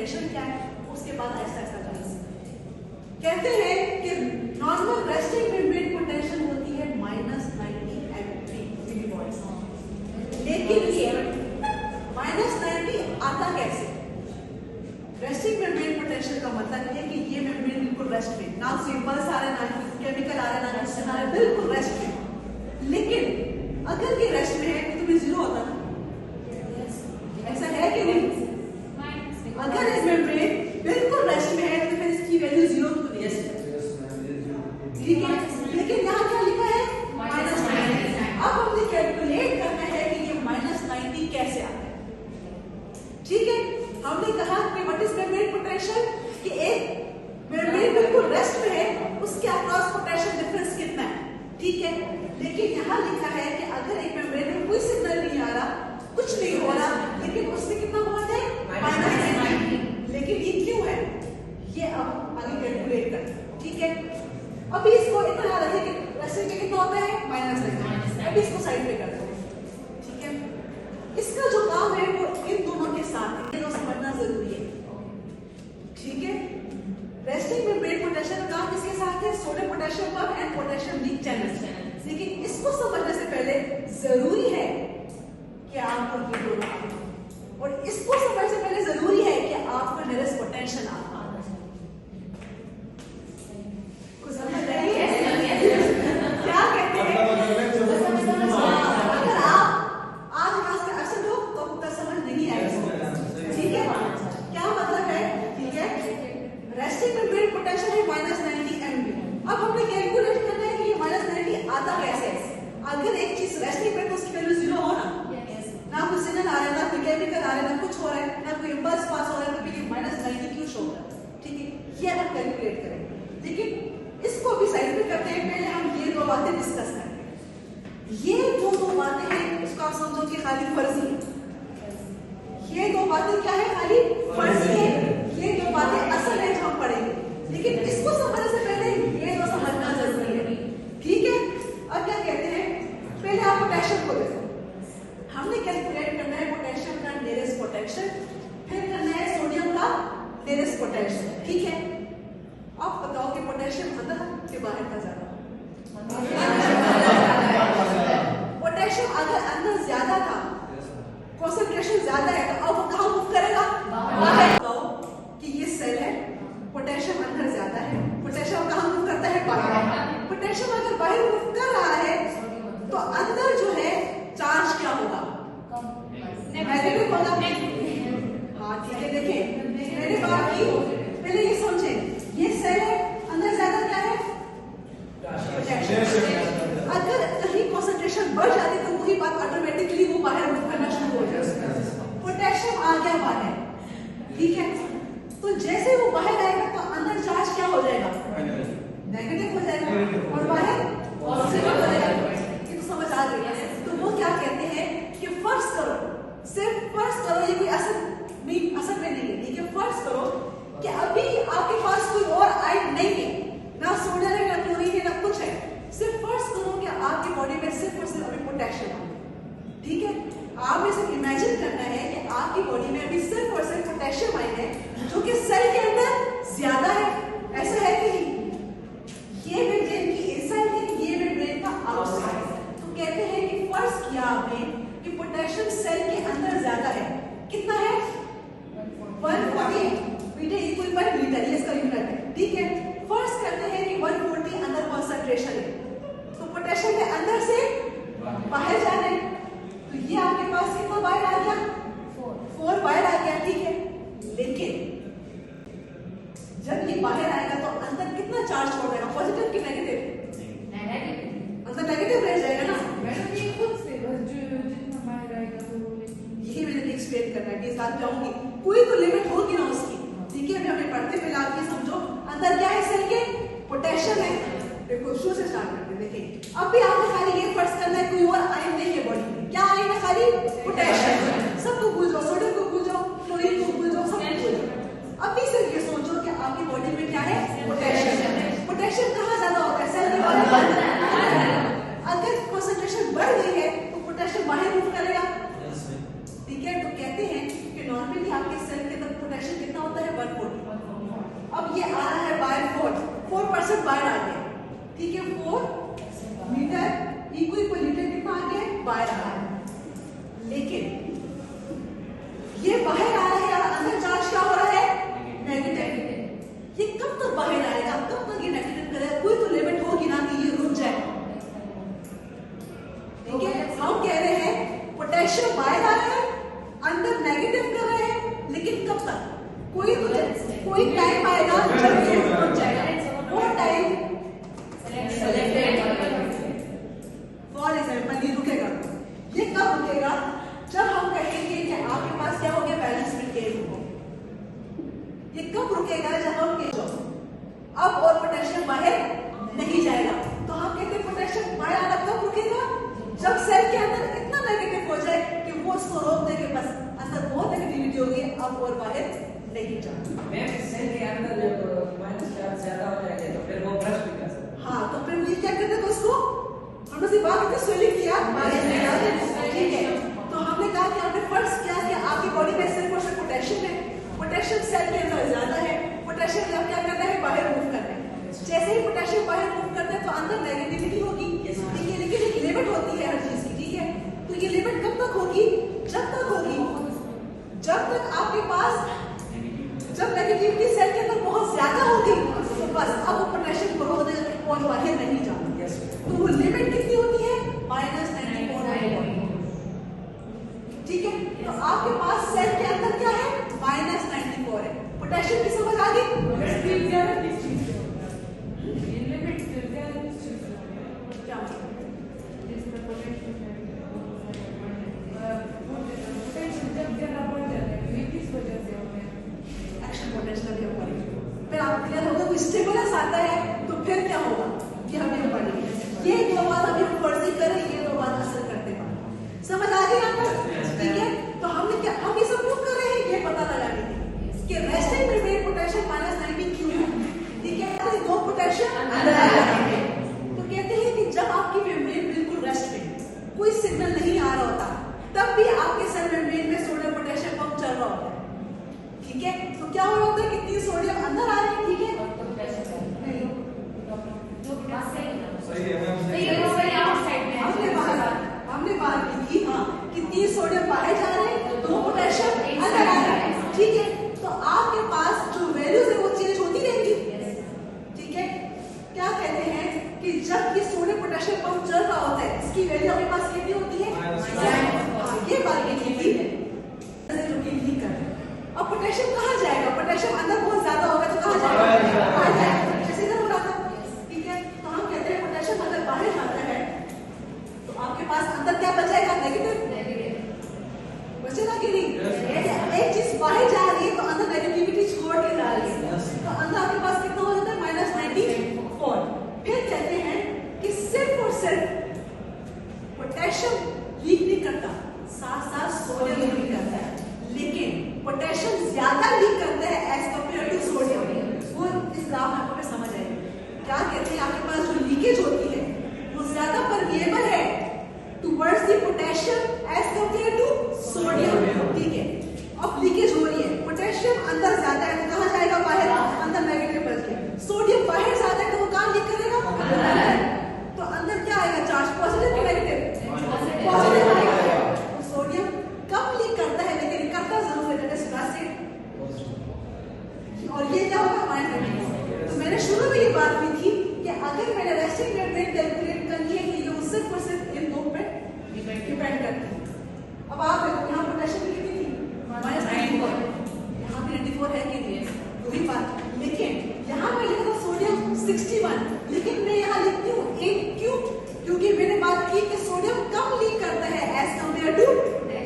Potential क्या है, उसके बाद ऐसा ऐसा कहते हैं कि नॉर्मल रेस्टिंग मेम्ब्रेन पोटेंशियल होती है -90 मिलीवॉल्ट्स, लेकिन ये -90 आता कैसे? रेस्टिंग मेम्ब्रेन पोटेंशियल का मतलब है कि ये मेम्ब्रेन बिल्कुल रेस्ट में, ना उससे इम्पल्स आ रहा है, ना केमिकल आ रहा है, ना ऑक्सीजन आ रहा है, बिल्कुल रेस्ट में। लेकिन अगर ये रेस्ट में है तो भी जीरो होता ना, ऐसा है कि नहीं? अगर ये मेम्ब्रेन बिल्कुल रेस्ट में है तो फिर इसकी वैल्यू जीरो तो नहीं है, ठीक है? लेकिन यहाँ क्या लिखा है? -90। अब हमने कैलकुलेट करना है कि ये -90 कैसे आता है, ठीक है? हमने कहा कि व्हाट इज मेम्ब्रेन पोटेंशियल, कि एक मेम्ब्रेन बिल्कुल रेस्ट में है, उसके अक्रॉस पोटेंशियल डिफरेंस कितना है, ठीक है? लेकिन यहाँ लिखा है कि अगर एक मेम्ब्रेन में कोई सिग्नल नहीं आ रहा, कुछ नहीं हो रहा, लेकिन उसमें कितना बहुत है? -90। लेकिन ये क्यों है, ये अब आगे कैलकुलेट करते हैं, ठीक है? अभी इसको इतना याद रखिए कि रेस्टिंग में कितना होता है? -90। अभी इसको साइड पे करते हैं, ठीक है? इसका जो काम है वो इन दोनों के साथ है, ये समझना जरूरी है, ठीक है? रेस्टिंग मेम्ब्रेन पोटेंशियल का काम किसके साथ है? Sodium potassium pump and potassium leak channel. लेकिन इसको समझने से पहले जरूरी है कि आपको ये दोनों आए, और इसको समझने से पहले जरूरी है कि आपको नियरेस्ट पोटेंशियल आता है। कुछ समझ रही है? क्या कहते हैं? अगर आप आज क्लास में एब्सेंट हो तो आपको समझ नहीं आएगा, ठीक है? क्या मतलब है, ठीक है? रेस्टिंग मेम्ब्रेन पोटेंशियल है -90 MV। अब हमने कैलकुलेट करना है कि ये -90 आता कैसे है। अगर एक चीज रेस्टिंग में तो उसकी वैल्यू जीरो हो ना कोई सिग्नल आ रहा है, ना कोई केमिकल आ रहा है, ना कुछ हो रहा है, ना कोई इम्पल्स पास हो रहा है, तो फिर -90 क्यों शो हो रहा है, ठीक है? ये हम कैलकुलेट करेंगे, लेकिन इसको भी साइड पे करते हैं। पहले हम ये दो बातें डिस्कस करते हैं। ये जो दो बातें हैं उसको आप समझो कि खाली फर्जी है। ये दो बातें क्या है? खाली फर्जी है। ये दो बातें असल है जो हम पढ़ेंगे, लेकिन इसको समझने से पहले ये दो समझना जरूरी है, ठीक है? अब क्या कहते हैं, पहले आप पोटेंशियल को देखो। हमने कैलकुलेट करना है पोटेंशियम का नियरेस्ट पोटेंशियल, फिर करना है सोडियम का नियरेस्ट पोटेंशियल, ठीक है? अब बताओ कि पोटेंशियम अंदर के बाहर का ज्यादा? पोटेंशियम अगर अंदर ज्यादा था, कंसंट्रेशन ज्यादा है, तो अब वो कहाँ मूव करेगा? बाहर। बताओ कि ये सेल है, पोटेंशियम अंदर ज्यादा है, पोटेंशियम कहाँ मूव करता है? बाहर। पोटेंशियम अगर बाहर मूव कर रहा है तो अंदर जो है चार्ज क्या होगा? नेगेटिव होगा। हाँ, ठीक है? देखें, मैंने बात की, पहले ये समझे, ये सेल है, अंदर ज्यादा क्या है? अगर कहीं कंसंट्रेशन बढ़ जाती तो वही बात ऑटोमेटिकली वो बाहर मूव करना शुरू हो जाएगा। पोटेशियम आ गया बाहर, ठीक है? तो जैसे वो बाहर आएगा तो अंदर चार्ज क्या हो जाएगा? नेगेटिव हो जाएगा, और बाहर पॉजिटिव हो जाएगा। ये तो समझ आ गई है। तो वो क्या कहते हैं कि फर्ज करो, सिर्फ फर्ज करो, ये कोई असर में नहीं है, ठीक है? फर्ज करो कि अभी आपके पास कोई और आयन नहीं है, ना सोडियम है, ना क्लोरीन है, ना कुछ है। सिर्फ फर्ज करो कि आपकी बॉडी में सिर्फ और सिर्फ अभी पोटेशियम है, ठीक है? आपने सिर्फ इमेजिन करना है कि आपकी बॉडी में अभी सिर्फ और सिर्फ पोटेशियम आयन है, जो कि सेल के अंदर ज्यादा है, ऐसा है कि नहीं? ये मेम्ब्रेन की इनसाइड है, ये मेम्ब्रेन का आउटसाइड है। तो कहते हैं कि फर्ज किया आपने कि पोटेशियम सेल के अंदर ज्यादा है, कितना है? 140 मीटर इक्वल पर लीटर, ये इसका यूनिट है, ठीक है? फर्ज करते हैं कि 140 अंदर कंसंट्रेशन है, तो पोटेशियम के अंदर से बाहर जाना है, तो ये आपके पास कितना बाहर आ गया? 4 बाहर आ गया, ठीक है? लेकिन जब ये बाहर आएगा तो अंदर कितना चार्ज छोड़ देगा? पॉजिटिव कि नेगेटिव? अंदर नेगेटिव रह जाएगा ना। ये खुद से जितना बाहर आएगा तो यही मैंने एक्सप्लेन करना है, साथ जाऊंगी, कोई तो लिमिट होगी ना उसकी, ठीक है? हमें पढ़ते पहले आप ये समझो, अंदर क्या है सेल के? पोटेशियम है। देखो शुरू से स्टार्ट करते हैं। देखिए, अब भी आपने खाली ये फर्ज करना है कोई और आयन नहीं है बॉडी में। क्या आयन है? खाली पोटेशियम। सबको भूल जाओ, सोडियम को भूल जाओ, क्लोरीन को भूल जाओ, सब भूल जाओ। अभी सिर्फ ये सोचो कि आपकी बॉडी में क्या है? पोटेशियम। पोटेशियम कहाँ ज्यादा होता है? सेल के बाहर। अगर कंसंट्रेशन बढ़ गई है तो पोटेशियम बाहर मूव करेगा, ठीक है? तो कहते हैं कि नॉर्मली आपके सेल के अंदर पोटेशियम कितना होता है 140। अब ये आ रहा है बाय 4% बाहर आ गया, ठीक है, 4 मीटर इक्वल लीटर कितना आ गया, बाहर आ रहा है। लेकिन ये बाहर आ रहा है और अंदर चार्ज क्या हो रहा है, नेगेटिव। ये कब तक बाहर आएगा, कब तक ये नेगेटिव करेगा, कोई तो लिमिट होगी ना कि ये रुक जाए। ठीक है, हम कह रहे हैं पोटेशियम बाहर आ रहा है, अंदर नेगेटिव कर रहे हैं, लेकिन कब तक, कोई टाइम आएगा जब ये रुक जाएगा। वो टाइम फॉर एग्जाम्पल ये रुकेगा, ये कब रुकेगा, जब हम कहेंगे कि आपके पास क्या हो गया, बैलेंस मेंटेन हो। ये कब रुकेगा, जब हम अब और पोटेशियम बाहर नहीं जाएगा। तो हम कहते हैं पोटेशियम बाहर आना कब रुकेगा, जब सेल के अंदर इतना नेगेटिव हो जाए कि वो उसको रोक दे के बस अंदर बहुत नेगेटिविटी होगी, अब और बाहर नहीं जाएगा। मैम सेल के अंदर जब माइनस चार्ज ज्यादा हो जाएगा तो फिर वो ब्रश भी कर सकते हैं। हाँ, तो फिर ये क्या करते थे उसको, हमने से बात करते स्वेलिंग किया, ठीक है। तो हमने कहा कि आपने फर्स्ट क्या कि आपकी बॉडी में सिर्फ और सिर्फ पोटेशियम है, पोटेशियम सेल के अंदर ज्यादा है, पोटेशियम जब क्या करना है, बाहर मूव करना है। जैसे ही पोटेशियम बाहर मूव करता है तो अंदर नेगेटिविटी होगी, ठीक है, लेकिन एक लिमिट होती है हर चीज की, ठीक है। तो ये लिमिट कब तक होगी, जब तक होगी जब तक आपके पास, जब नेगेटिविटी सेल के अंदर बहुत ज्यादा होगी तो बस अब वो पोटेशियम को रोक देगा और बाहर नहीं जाना। तो वो लिमिट कितनी होती है, -94, ठीक है। तो आपके पास सेल के अंदर क्या है, -94 है। पोटेशियम की समझ आ गई, फिर आप क्लियर होगा, कोई स्टिमुलस आता है तो फिर क्या होगा, ये हमें पढ़ेंगे। ये दो बात अभी हम फर्जी कर रहे हैं, ये दो बात असर करते हैं, समझ आ गई आपको, ठीक है। तो हमने क्या, हम ये सब क्यों कर रहे हैं, ये पता लगाने के कि रेस्टिंग मेम्ब्रेन पोटेशियम -90 क्यों है, ठीक है। तो दो पोटेशियम अंदर आ जाते हैं, तो कहते हैं कि जब आपकी मेम्ब्रेन बिल्कुल रेस्ट में, कोई सिग्नल नहीं आ रहा होता, तब भी आपके सेल मेम्ब्रेन में सोडियम पोटेशियम पंप चल रहा होता है, ठीक है। तो क्या हो रहा होता है, कितनी सोडियम अंदर आ रही है, ठीक है, हमने बात की थी, हाँ, कितनी सोडियम बाहर जा रहे हैं, दो पोटेशियम अंदर आ रहे हैं, ठीक है। तो आपके पास जो वैल्यूज है वो चेंज होती रहेंगी, ठीक है। क्या कहते हैं कि जब ये सोडियम पोटेशियम पंप चल रहा होता है, इसकी वैल्यू आपके पास कितनी होती है, ये बात की थी, अब पोटेशियम कहाँ जाएगा, पोटेशियम अंदर बहुत ज्यादा होगा तो कहाँ जाएगा, जैसे इधर हो रहा था, ठीक है। तो हम कहते हैं पोटेशियम अगर बाहर जाता है तो आपके पास अंदर क्या बचेगा, नेगेटिव बचेगा कि नहीं। एक चीज बाहर जा रही है तो अंदर नेगेटिविटी छोड़ के जा रही है, तो अंदर आपके पास कितना हो जाता है, -94। फिर कहते हैं कि सिर्फ और सिर्फ पोटेशियम लीक नहीं करता, साथ साथ सोडियम लीक करता है, लेकिन पोटेशियम ज्यादा लीक करता है एज कंपेयर टू सोडियम। वो इस ग्राफ में आपको समझ आएगा, क्या कहते हैं, आपके पास जो लीकेज होती है वो ज्यादा परमिएबल है towards the potassium as compare to sodium, ठीक है। अब लीकेज हो रही है, पोटेशियम अंदर ज्यादा है तो कहाँ जाएगा, बाहर, अंदर नेगेटिव बच गया। सोडियम बाहर ज्यादा है तो वो कहाँ लीक करेगा, तो अंदर क्या आएगा, चार्ज पॉजिटिव या नेगेटिव, पॉजिटिव आएगा। सोडियम कम लीक करता है लेकिन करता जरूर है, और ये क्या होगा, -94। तो मैंने शुरू में ये बात की थी कि अगर मैंने रेस्टिंग मेम्ब्रेन कैलकुलेट करनी है कि ये सिर्फ और सिर्फ इन दो पे डिपेंड करती है। अब आप देखो यहाँ पोटेशियम कितनी थी, -94, यहाँ पे 94 है कि नहीं है, वही बात। लेकिन यहाँ मैं लिखा था सोडियम 61, लेकिन मैं यहाँ लिखती हूँ 8, क्यों, क्योंकि मैंने बात की कि सोडियम कम लीक करता है एज कंपेयर टू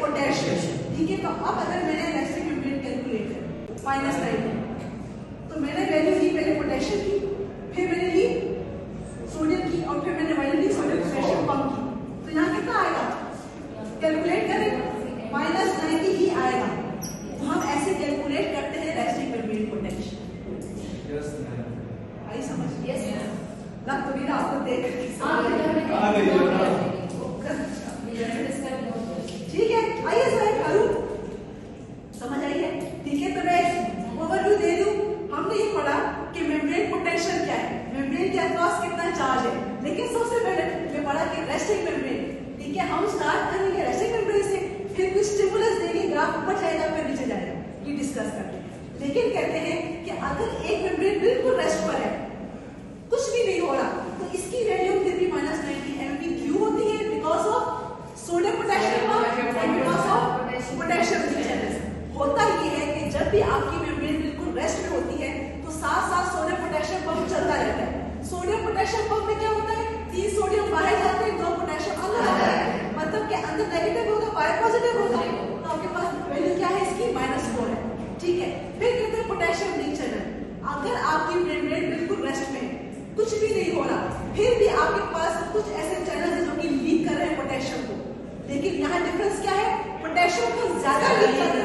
पोटेशियम, ठीक है। तो अब अगर मैंने रेस्टिंग मेम्ब्रेन कैलकुलेट कर -90, तो मैंने वैल्यू ली पहले पोटेशियम की, फिर मैंने ली सोडियम की, और फिर मैंने वैल्यू ली सोडियम पोटेशियम पंप की। तो यहाँ कितना आएगा, कैलकुलेट करें, -90 ही आएगा। तो हम ऐसे कैलकुलेट करते हैं रेस्टिंग मेम्ब्रेन पोटेशियम। आई समझ, लग तो मेरा आपको देख, ठीक है। आइए सर करूँ, समझ आई है, ठीक है। तो मैं ओवर लेकिन सबसे पहले मैं पढ़ा कि रेस्टिंग मेम्ब्रेन, ठीक है, हम स्टार्ट करेंगे रेस्टिंग मेम्ब्रेन से, फिर कुछ स्टिमुलस देंगे, ग्राफ ऊपर जाएगा फिर नीचे जाएगा, ये डिस्कस करते हैं। लेकिन कहते हैं कि अगर एक मेम्ब्रेन बिल्कुल रेस्ट पर है, कुछ भी नहीं हो रहा, तो इसकी वैल्यू फिर भी -90 MV क्यों होती है? Because of sodium potassium bond and because of potassium channel. होता ये है कि जब भी आपकी मेम्ब्रेन बिल्कुल रेस्ट में होती है तो साथ साथ सोडियम पोटेशियम पंप चलता रहता है। सोडियम पोटेशियम पंप में क्या होता है? 3 सोडियम बाहर जाते हैं, 2 पोटेशियम अंदर आता है, मतलब कि अंदर नेगेटिव होगा, बाहर पॉजिटिव होगा, तो आपके पास वैल्यू क्या है इसकी? -4 है, ठीक है। फिर कहते हैं पोटेशियम लीक चैनल। अगर आपकी मेम्ब्रेन बिल्कुल रेस्ट में, कुछ भी नहीं हो रहा, फिर भी आपके पास कुछ ऐसे चैनल है जो कि लीक कर रहे हैं पोटेशियम को, लेकिन यहाँ डिफरेंस क्या है? पोटेशियम को ज्यादा लीक कर